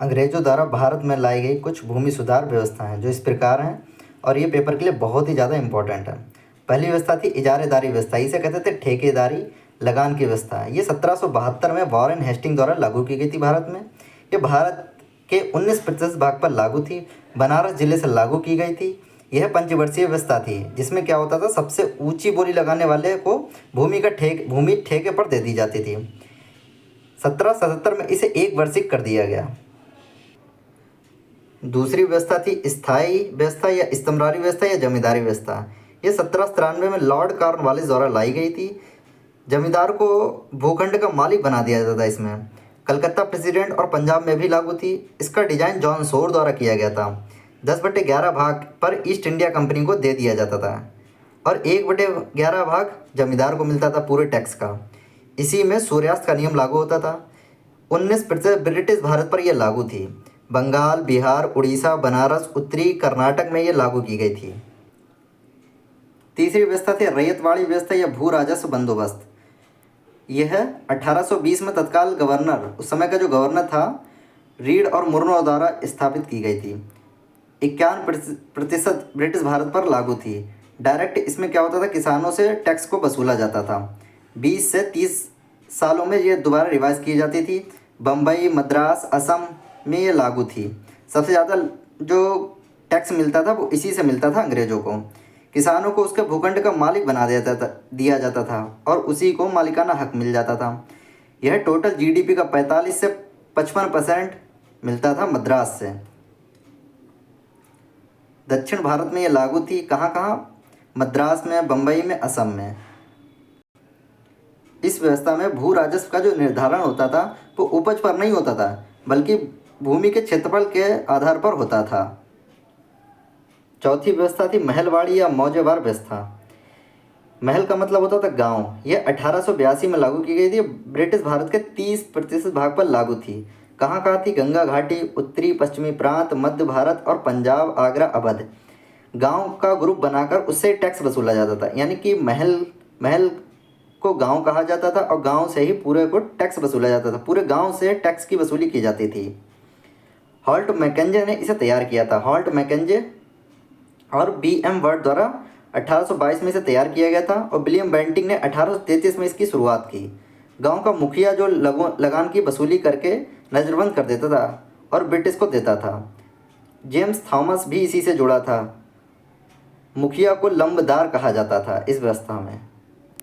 अंग्रेजों द्वारा भारत में लाई गई कुछ भूमि सुधार व्यवस्थाएं जो इस प्रकार हैं और ये पेपर के लिए बहुत ही ज़्यादा इंपॉर्टेंट है। पहली व्यवस्था थी इजारेदारी व्यवस्था, इसे कहते थे ठेकेदारी लगान की व्यवस्था। ये 1772 में वॉरेन हेस्टिंग द्वारा लागू की गई थी भारत में। ये भारत के 19% भाग पर लागू थी। बनारस जिले से लागू की गई थी। यह पंचवर्षीय व्यवस्था थी जिसमें क्या होता था, सबसे ऊंची बोली लगाने वाले को भूमि ठेके पर दे दी जाती थी। 1777 में इसे 1 वर्षिक कर दिया गया। दूसरी व्यवस्था थी स्थायी व्यवस्था या स्तंभरारी व्यवस्था या जमींदारी व्यवस्था। ये 1793 में लॉर्ड कॉर्नवालिस द्वारा लाई गई थी। जमींदार को भूखंड का मालिक बना दिया जाता था इसमें। कलकत्ता प्रेसिडेंट और पंजाब में भी लागू थी। इसका डिजाइन जॉन सोर द्वारा किया गया था। 10/11 भाग पर ईस्ट इंडिया कंपनी को दे दिया जाता था और 1/11 भाग जमींदार को मिलता था पूरे टैक्स का। इसी में सूर्यास्त का नियम लागू होता था। 19% ब्रिटिश भारत पर यह लागू थी। बंगाल, बिहार, उड़ीसा, बनारस, उत्तरी कर्नाटक में ये लागू की गई थी। तीसरी व्यवस्था थी रैयतवाड़ी व्यवस्था या भू राजस्व बंदोबस्त। यह 1820 में तत्काल गवर्नर, उस समय का जो गवर्नर था, रीड और मुर्नो द्वारा स्थापित की गई थी। 51% ब्रिटिश भारत पर लागू थी। डायरेक्ट इसमें क्या होता था, किसानों से टैक्स को वसूला जाता था। 20 से 30 सालों में ये दोबारा रिवाइज की जाती थी। बम्बई, मद्रास, असम में ये लागू थी। सबसे ज़्यादा जो टैक्स मिलता था वो इसी से मिलता था अंग्रेज़ों को। किसानों को उसके भूखंड का मालिक बना दिया जाता था और उसी को मालिकाना हक मिल जाता था। यह टोटल जीडीपी का 45 से 55% मिलता था मद्रास से। दक्षिण भारत में ये लागू थी कहाँ कहाँ, मद्रास में, बम्बई में, असम में। इस व्यवस्था में भू राजस्व का जो निर्धारण होता था वो उपज पर नहीं होता था बल्कि भूमि के क्षेत्रफल के आधार पर होता था। चौथी व्यवस्था थी महलवाड़ी या मौजेवार व्यवस्था। महल का मतलब होता था गांव। यह 1882 में लागू की गई थी। ब्रिटिश भारत के 30% भाग पर लागू थी। कहाँ कहाँ थी, गंगा घाटी, उत्तरी पश्चिमी प्रांत, मध्य भारत और पंजाब, आगरा, अवध। गांव का ग्रुप बनाकर उससे टैक्स वसूला जाता था, यानी कि महल को गांव कहा जाता था और गांव से ही पूरे को टैक्स वसूला जाता था। पूरे गांव से टैक्स की वसूली की जाती थी। हॉल्ट मैकेंजे ने इसे तैयार किया था। हॉल्ट मैकेंजे और BM वर्ड द्वारा 1822 में इसे तैयार किया गया था और विलियम बेंटिंग ने 1833 में इसकी शुरुआत की। गांव का मुखिया जो लगान की वसूली करके नज़रबंद कर देता था और ब्रिटिश को देता था। जेम्स थॉमस भी इसी से जुड़ा था। मुखिया को लंबदार कहा जाता था इस व्यवस्था में।